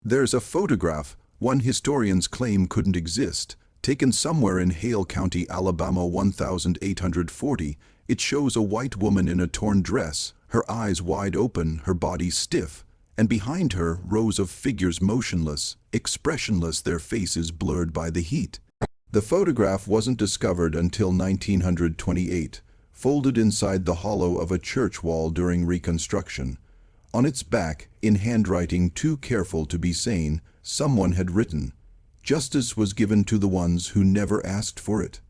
There's a photograph, one historians claim couldn't exist, taken somewhere in Hale County, Alabama 1840. It shows a white woman in a torn dress, her eyes wide open, her body stiff, and behind her rows of figures motionless, expressionless, their faces blurred by the heat. The photograph wasn't discovered until 1928, folded inside the hollow of a church wall during reconstruction. On its back, in handwriting too careful to be sane, someone had written, "Justice was given to the ones who never asked for it."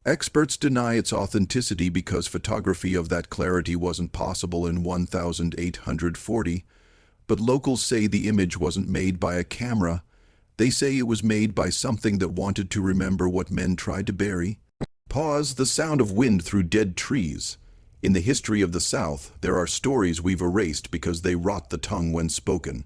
Experts deny its authenticity because photography of that clarity wasn't possible in 1840, but locals say the image wasn't made by a camera. They say it was made by something that wanted to remember what men tried to bury. Pause. The sound of wind through dead trees. In the history of the South, there are stories we've erased because they rot the tongue when spoken.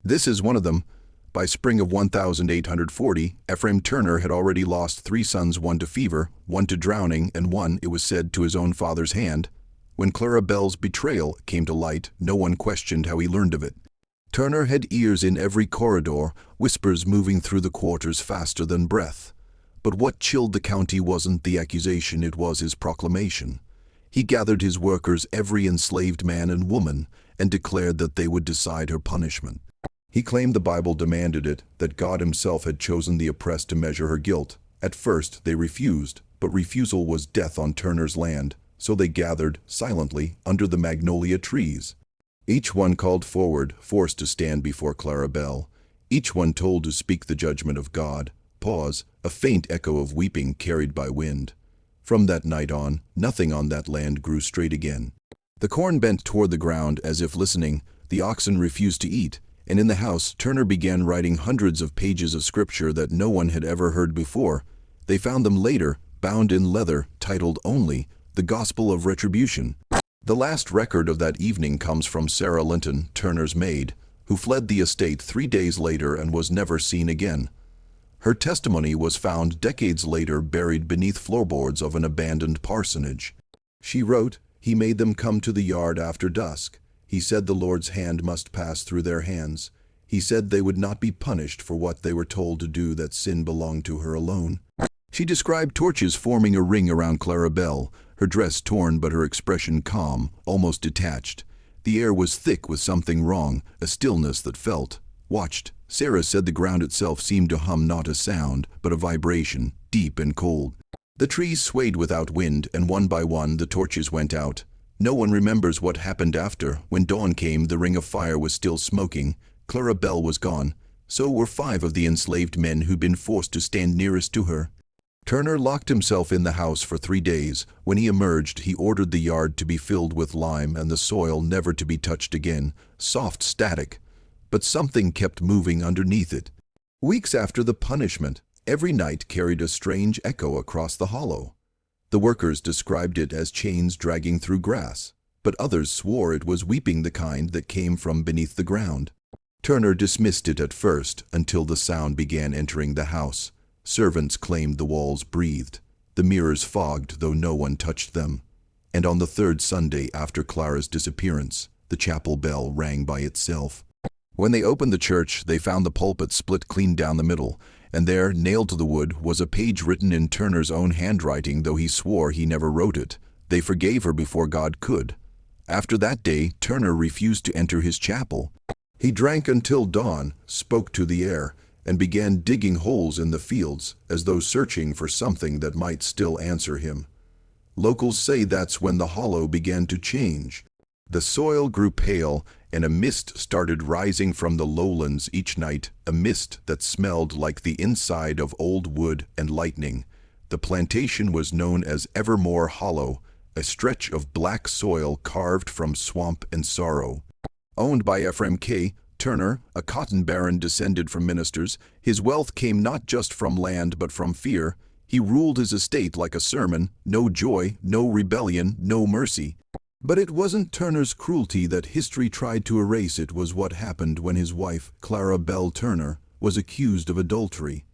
This is one of them. By spring of 1840, Ephraim Turner had already lost 3 sons, one to fever, one to drowning, and one, it was said, to his own father's hand. When Clara Bell's betrayal came to light, no one questioned how he learned of it. Turner had ears in every corridor, whispers moving through the quarters faster than breath. But what chilled the county wasn't the accusation, it was his proclamation. He gathered his workers, every enslaved man and woman, and declared that they would decide her punishment. He claimed the Bible demanded it, that God himself had chosen the oppressed to measure her guilt. At first they refused, but refusal was death on Turner's land, so they gathered, silently, under the magnolia trees. Each one called forward, forced to stand before Clara Bell. Each one told to speak the judgment of God. Pause, a faint echo of weeping carried by wind. From that night on, nothing on that land grew straight again. The corn bent toward the ground as if listening, the oxen refused to eat, and in the house Turner began writing hundreds of pages of scripture that no one had ever heard before. They found them later, bound in leather, titled only, "The Gospel of Retribution." The last record of that evening comes from Sarah Linton, Turner's maid, who fled the estate 3 days later and was never seen again. Her testimony was found decades later buried beneath floorboards of an abandoned parsonage. She wrote, "He made them come to the yard after dusk. He said the Lord's hand must pass through their hands. He said they would not be punished for what they were told to do, that sin belonged to her alone." She described torches forming a ring around Clara Bell, her dress torn but her expression calm, almost detached. The air was thick with something wrong, a stillness that felt, watched. Sarah said the ground itself seemed to hum not a sound, but a vibration, deep and cold. The trees swayed without wind, and one by one the torches went out. No one remembers what happened after. When dawn came, the ring of fire was still smoking. Clara Bell was gone. So were 5 of the enslaved men who'd been forced to stand nearest to her. Turner locked himself in the house for 3 days. When he emerged, he ordered the yard to be filled with lime and the soil never to be touched again. Soft static. But something kept moving underneath it. Weeks after the punishment, every night carried a strange echo across the hollow. The workers described it as chains dragging through grass, but others swore it was weeping, the kind that came from beneath the ground. Turner dismissed it at first, until the sound began entering the house. Servants claimed the walls breathed. The mirrors fogged, though no one touched them. And on the 3rd Sunday after Clara's disappearance, the chapel bell rang by itself. When they opened the church, they found the pulpit split clean down the middle, and there, nailed to the wood, was a page written in Turner's own handwriting, though he swore he never wrote it. They forgave her before God could. After that day, Turner refused to enter his chapel. He drank until dawn, spoke to the air, and began digging holes in the fields, as though searching for something that might still answer him. Locals say that's when the hollow began to change. The soil grew pale, and a mist started rising from the lowlands each night, a mist that smelled like the inside of old wood and lightning. The plantation was known as Evermore Hollow, a stretch of black soil carved from swamp and sorrow. Owned by Ephraim K. Turner, a cotton baron descended from ministers, his wealth came not just from land but from fear. He ruled his estate like a sermon, no joy, no rebellion, no mercy. But it wasn't Turner's cruelty that history tried to erase, it was what happened when his wife, Clara Bell Turner, was accused of adultery.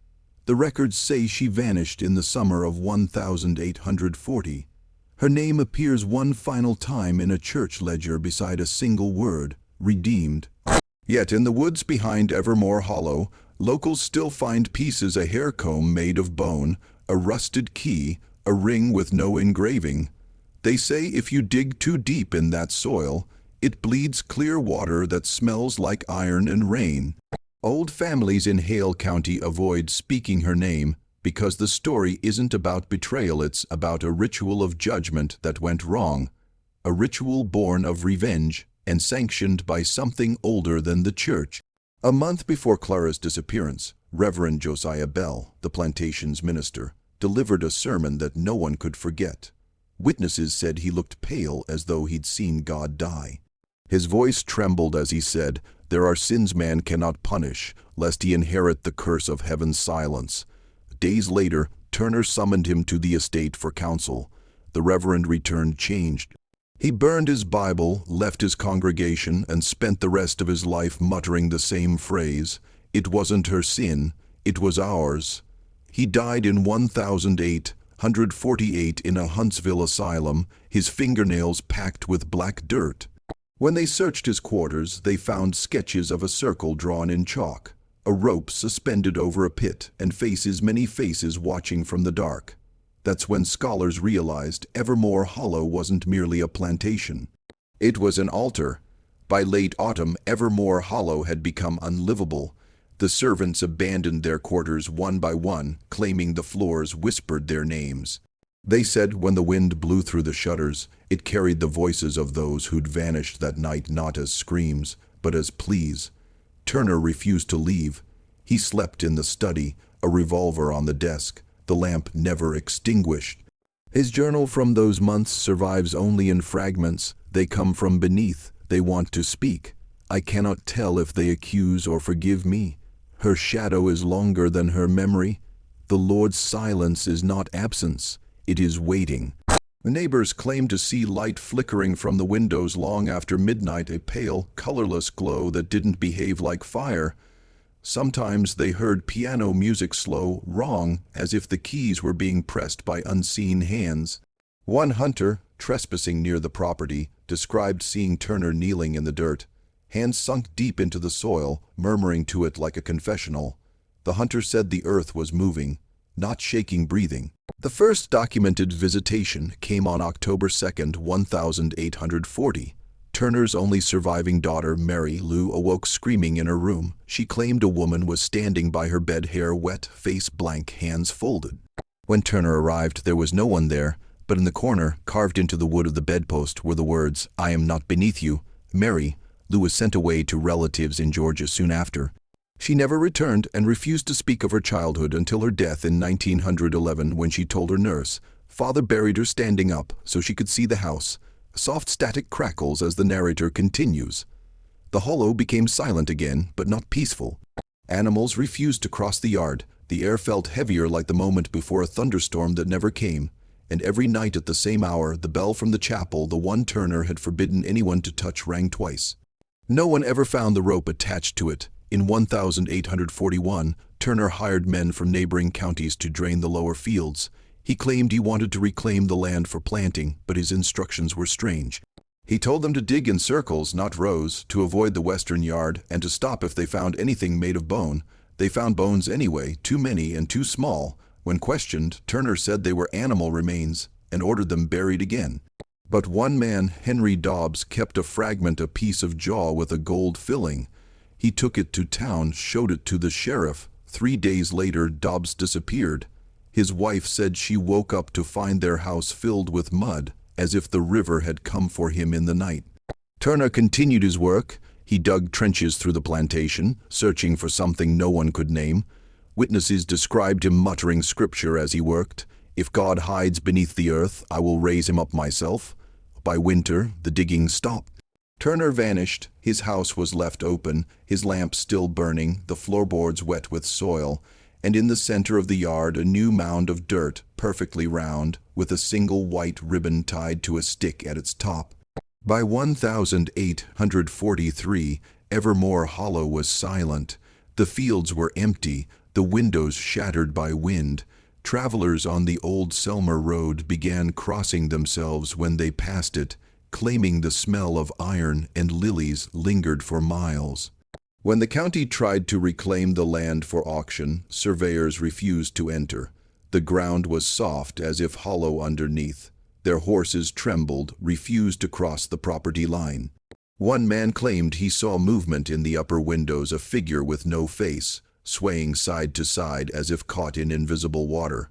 The records say she vanished in the summer of 1840. Her name appears one final time in a church ledger beside a single word, redeemed. Yet in the woods behind Evermore Hollow, locals still find pieces: a hair comb made of bone, a rusted key, a ring with no engraving. They say if you dig too deep in that soil, it bleeds clear water that smells like iron and rain. Old families in Hale County avoid speaking her name because the story isn't about betrayal, it's about a ritual of judgment that went wrong, a ritual born of revenge and sanctioned by something older than the church. A month before Clara's disappearance, Reverend Josiah Bell, the Plantation's minister, delivered a sermon that no one could forget. Witnesses said he looked pale, as though he'd seen God die. His voice trembled as he said, "There are sins man cannot punish, lest he inherit the curse of heaven's silence." Days later, Turner summoned him to the estate for counsel. The Reverend returned changed. He burned his Bible, left his congregation, and spent the rest of his life muttering the same phrase, "It wasn't her sin, it was ours." He died in 1848 in a Huntsville asylum, his fingernails packed with black dirt. When they searched his quarters, they found sketches of a circle drawn in chalk, a rope suspended over a pit, and many faces watching from the dark. That's when scholars realized Evermore Hollow wasn't merely a plantation. It was an altar. By late autumn, Evermore Hollow had become unlivable. The servants abandoned their quarters one by one, claiming the floors whispered their names. They said when the wind blew through the shutters, it carried the voices of those who'd vanished that night, not as screams, but as pleas. Turner refused to leave. He slept in the study, a revolver on the desk, the lamp never extinguished. His journal from those months survives only in fragments. They come from beneath. They want to speak. I cannot tell if they accuse or forgive me. Her shadow is longer than her memory. The Lord's silence is not absence. It is waiting. The neighbors claim to see light flickering from the windows long after midnight, a pale, colorless glow that didn't behave like fire. Sometimes they heard piano music slow, wrong, as if the keys were being pressed by unseen hands. One hunter, trespassing near the property, described seeing Turner kneeling in the dirt, hands sunk deep into the soil, murmuring to it like a confessional. The hunter said the earth was moving, not shaking, breathing. The first documented visitation came on October 2nd, 1840. Turner's only surviving daughter, Mary Lou, awoke screaming in her room. She claimed a woman was standing by her bed, hair wet, face blank, hands folded. When Turner arrived, there was no one there, but in the corner, carved into the wood of the bedpost, were the words, "I am not beneath you." Mary Lou was sent away to relatives in Georgia soon after. She never returned and refused to speak of her childhood until her death in 1911, when she told her nurse, "Father buried her standing up so she could see the house." Soft static crackles as the narrator continues. The hollow became silent again, but not peaceful. Animals refused to cross the yard. The air felt heavier, like the moment before a thunderstorm that never came. And every night at the same hour, the bell from the chapel, the one Turner had forbidden anyone to touch, rang twice. No one ever found the rope attached to it. In 1841, Turner hired men from neighboring counties to drain the lower fields. He claimed he wanted to reclaim the land for planting, but his instructions were strange. He told them to dig in circles, not rows, to avoid the western yard, and to stop if they found anything made of bone. They found bones anyway, too many and too small. When questioned, Turner said they were animal remains and ordered them buried again. But one man, Henry Dobbs, kept a fragment, a piece of jaw with a gold filling. He took it to town, showed it to the sheriff. 3 days later, Dobbs disappeared. His wife said she woke up to find their house filled with mud, as if the river had come for him in the night. Turner continued his work. He dug trenches through the plantation, searching for something no one could name. Witnesses described him muttering scripture as he worked. "If God hides beneath the earth, I will raise him up myself." By winter, the digging stopped. Turner vanished. His house was left open, his lamp still burning, the floorboards wet with soil, and in the center of the yard a new mound of dirt, perfectly round, with a single white ribbon tied to a stick at its top. By 1843, Evermore Hollow was silent. The fields were empty, the windows shattered by wind. Travelers on the old Selmer Road began crossing themselves when they passed it, claiming the smell of iron and lilies lingered for miles. When the county tried to reclaim the land for auction, surveyors refused to enter. The ground was soft, as if hollow underneath. Their horses trembled, refused to cross the property line. One man claimed he saw movement in the upper windows, a figure with no face, swaying side to side as if caught in invisible water.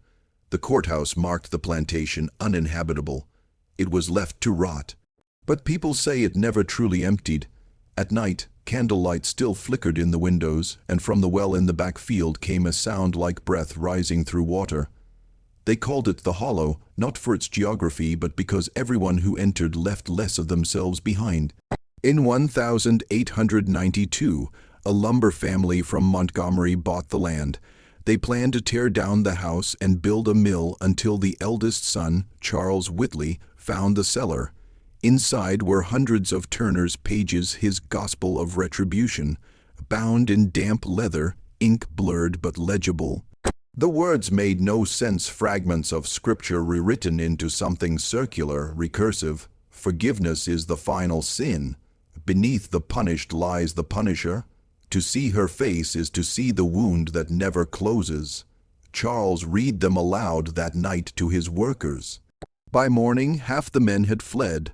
The courthouse marked the plantation uninhabitable. It was left to rot. But people say it never truly emptied. At night, candlelight still flickered in the windows, and from the well in the back field came a sound like breath rising through water. They called it the Hollow, not for its geography, but because everyone who entered left less of themselves behind. In 1892, a lumber family from Montgomery bought the land. They planned to tear down the house and build a mill until the eldest son, Charles Whitley, found the cellar. Inside were hundreds of Turner's pages, his Gospel of Retribution, bound in damp leather, ink blurred but legible. The words made no sense, fragments of scripture rewritten into something circular, recursive. Forgiveness is the final sin. Beneath the punished lies the punisher. To see her face is to see the wound that never closes. Charles read them aloud that night to his workers. By morning, half the men had fled.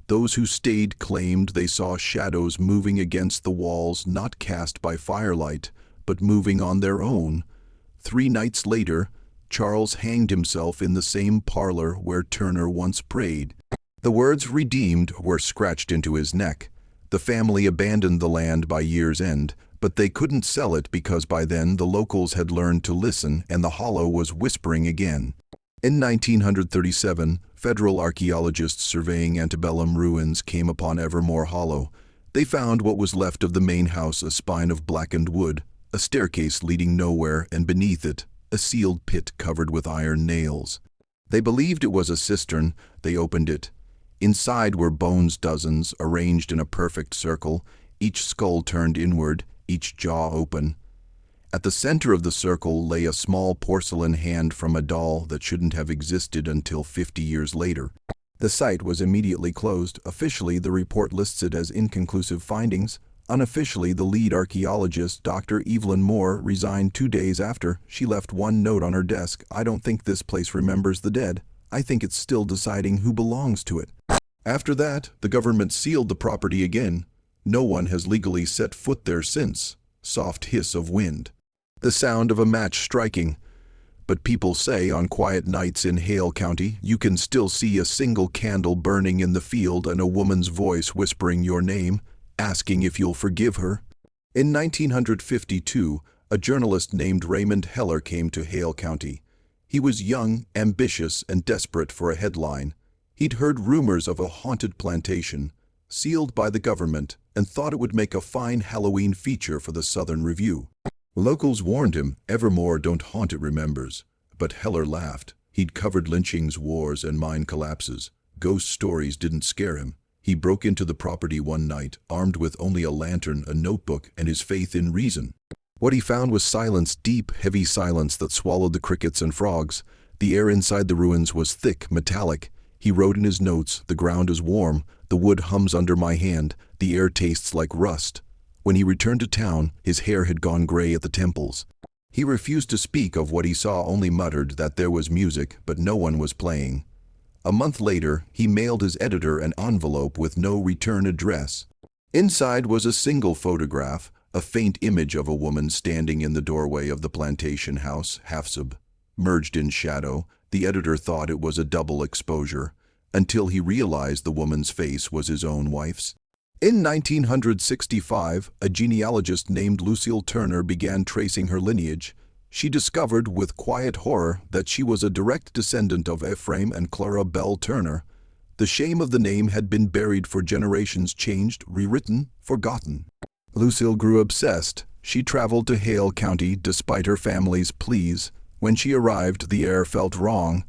Those who stayed claimed they saw shadows moving against the walls, not cast by firelight, but moving on their own. 3 nights later, Charles hanged himself in the same parlor where Turner once prayed. The words "redeemed" were scratched into his neck. The family abandoned the land by year's end, but they couldn't sell it because by then the locals had learned to listen and the Hollow was whispering again. In 1937, federal archaeologists surveying antebellum ruins came upon Evermore Hollow. They found what was left of the main house, a spine of blackened wood, a staircase leading nowhere, and beneath it, a sealed pit covered with iron nails. They believed it was a cistern. They opened it. Inside were bones, dozens, arranged in a perfect circle, each skull turned inward, each jaw open. At the center of the circle lay a small porcelain hand from a doll that shouldn't have existed until 50 years later. The site was immediately closed. Officially, the report lists it as inconclusive findings. Unofficially, the lead archaeologist, Dr. Evelyn Moore, resigned 2 days after. She left one note on her desk: "I don't think this place remembers the dead. I think it's still deciding who belongs to it." After that, the government sealed the property again. No one has legally set foot there since. Soft hiss of wind. The sound of a match striking. But people say on quiet nights in Hale County, you can still see a single candle burning in the field and a woman's voice whispering your name, asking if you'll forgive her. In 1952, a journalist named Raymond Heller came to Hale County. He was young, ambitious, and desperate for a headline. He'd heard rumors of a haunted plantation, sealed by the government, and thought it would make a fine Halloween feature for the Southern Review. Locals warned him, "Evermore don't haunt, it remembers." But Heller laughed. He'd covered lynchings, wars, and mine collapses. Ghost stories didn't scare him. He broke into the property one night, armed with only a lantern, a notebook, and his faith in reason. What he found was silence, deep, heavy silence that swallowed the crickets and frogs. The air inside the ruins was thick, metallic. He wrote in his notes, "The ground is warm, the wood hums under my hand, the air tastes like rust." When he returned to town, his hair had gone gray at the temples. He refused to speak of what he saw, only muttered that there was music, but no one was playing. A month later, he mailed his editor an envelope with no return address. Inside was a single photograph, a faint image of a woman standing in the doorway of the plantation house, half submerged in shadow. The editor thought it was a double exposure, until he realized the woman's face was his own wife's. In 1965, a genealogist named Lucille Turner began tracing her lineage. She discovered with quiet horror that she was a direct descendant of Ephraim and Clara Bell Turner. The shame of the name had been buried for generations, changed, rewritten, forgotten. Lucille grew obsessed. She traveled to Hale County despite her family's pleas. When she arrived, the air felt wrong.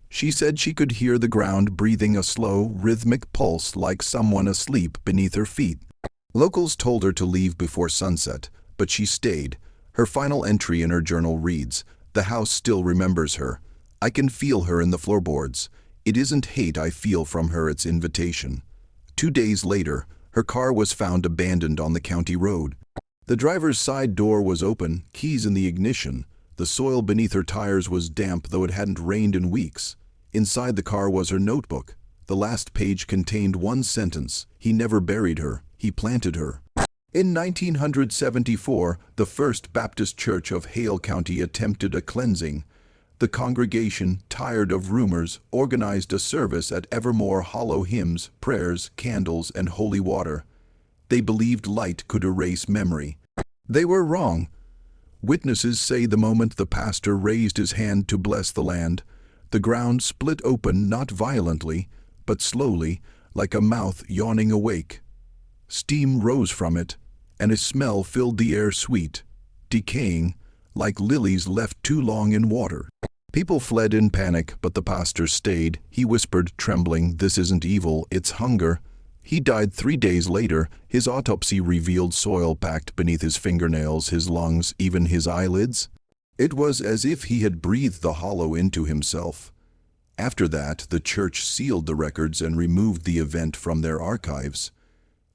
She said she could hear the ground breathing a slow, rhythmic pulse like someone asleep beneath her feet. Locals told her to leave before sunset, but she stayed. Her final entry in her journal reads, "The house still remembers her. I can feel her in the floorboards. It isn't hate I feel from her, it's invitation." 2 days later, her car was found abandoned on the county road. The driver's side door was open, keys in the ignition. The soil beneath her tires was damp, though it hadn't rained in weeks. Inside the car was her notebook. The last page contained one sentence: he never buried her, he planted her. In 1974, the First Baptist Church of Hale County attempted a cleansing. The congregation, tired of rumors, organized a service at Evermore Hollow: hymns, prayers, candles, and holy water. They believed light could erase memory. They were wrong. Witnesses say the moment the pastor raised his hand to bless the land, the ground split open, not violently, but slowly, like a mouth yawning awake. Steam rose from it, and a smell filled the air, sweet, decaying, like lilies left too long in water. People fled in panic, but the pastor stayed. He whispered, trembling, "This isn't evil, it's hunger." He died 3 days later. His autopsy revealed soil packed beneath his fingernails, his lungs, even his eyelids. It was as if he had breathed the hollow into himself. After that, the church sealed the records and removed the event from their archives.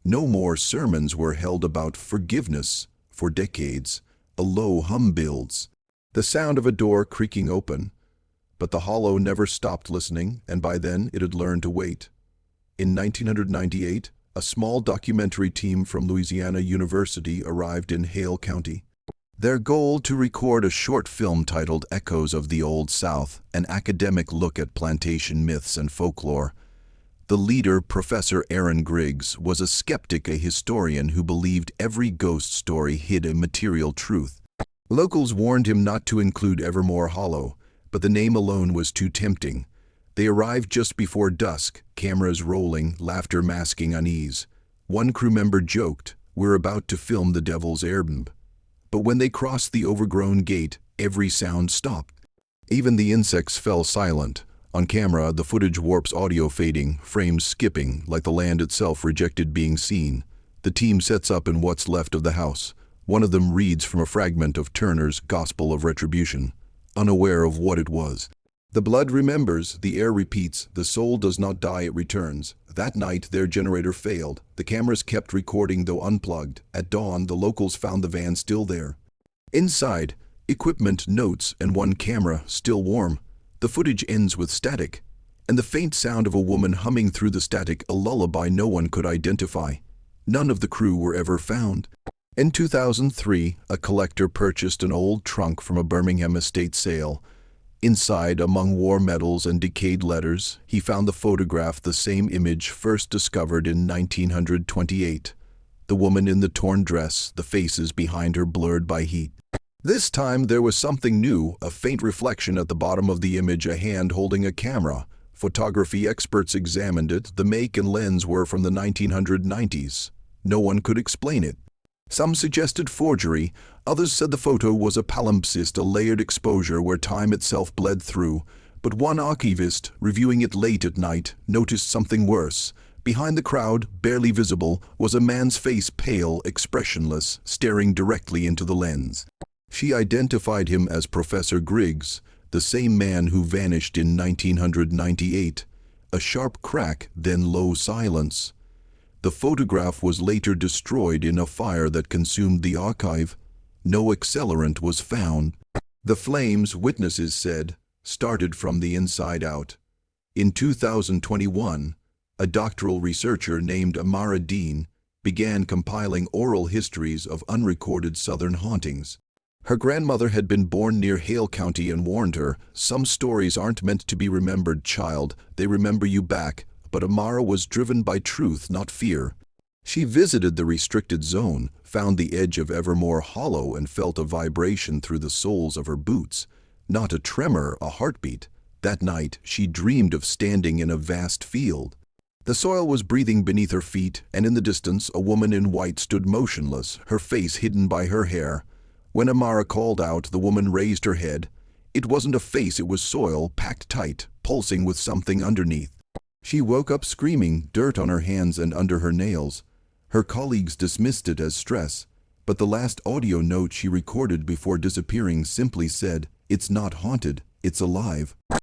No more sermons were held about forgiveness. For decades, a low hum builds, the sound of a door creaking open. But the hollow never stopped listening, and by then it had learned to wait. In 1998, a small documentary team from Louisiana University arrived in Hale County. Their goal: to record a short film titled Echoes of the Old South, an academic look at plantation myths and folklore. The leader, Professor Aaron Griggs, was a skeptic, a historian who believed every ghost story hid a material truth. Locals warned him not to include Evermore Hollow, but the name alone was too tempting. They arrived just before dusk, cameras rolling, laughter masking unease. One crew member joked, "We're about to film the Devil's Airbnb." But when they crossed the overgrown gate, every sound stopped. Even the insects fell silent. On camera, the footage warps, audio fading, frames skipping, like the land itself rejected being seen. The team sets up in what's left of the house. One of them reads from a fragment of Turner's Gospel of Retribution, unaware of what it was. "The blood remembers, the air repeats, the soul does not die, it returns." That night, their generator failed. The cameras kept recording, though unplugged. At dawn, the locals found the van still there. Inside, equipment, notes, and one camera, still warm. The footage ends with static, and the faint sound of a woman humming through the static, a lullaby no one could identify. None of the crew were ever found. In 2003, a collector purchased an old trunk from a Birmingham estate sale. Inside, among war medals and decayed letters, he found the photograph, the same image first discovered in 1928. The woman in the torn dress, the faces behind her blurred by heat. This time there was something new, a faint reflection at the bottom of the image, a hand holding a camera. Photography experts examined it. The make and lens were from the 1990s. No one could explain it. Some suggested forgery, others said the photo was a palimpsest, a layered exposure where time itself bled through. But one archivist, reviewing it late at night, noticed something worse. Behind the crowd, barely visible, was a man's face, pale, expressionless, staring directly into the lens. She identified him as Professor Griggs, the same man who vanished in 1998. A sharp crack, then low silence. The photograph was later destroyed in a fire that consumed the archive. No accelerant was found. The flames, witnesses said, started from the inside out. In 2021, a doctoral researcher named Amara Dean began compiling oral histories of unrecorded Southern hauntings. Her grandmother had been born near Hale County and warned her, "Some stories aren't meant to be remembered, child. They remember you back." But Amara was driven by truth, not fear. She visited the restricted zone, found the edge of Evermore Hollow, and felt a vibration through the soles of her boots. Not a tremor, a heartbeat. That night, she dreamed of standing in a vast field. The soil was breathing beneath her feet, and in the distance, a woman in white stood motionless, her face hidden by her hair. When Amara called out, the woman raised her head. It wasn't a face, it was soil, packed tight, pulsing with something underneath. She woke up screaming, dirt on her hands and under her nails. Her colleagues dismissed it as stress, but the last audio note she recorded before disappearing simply said, "It's not haunted, it's alive."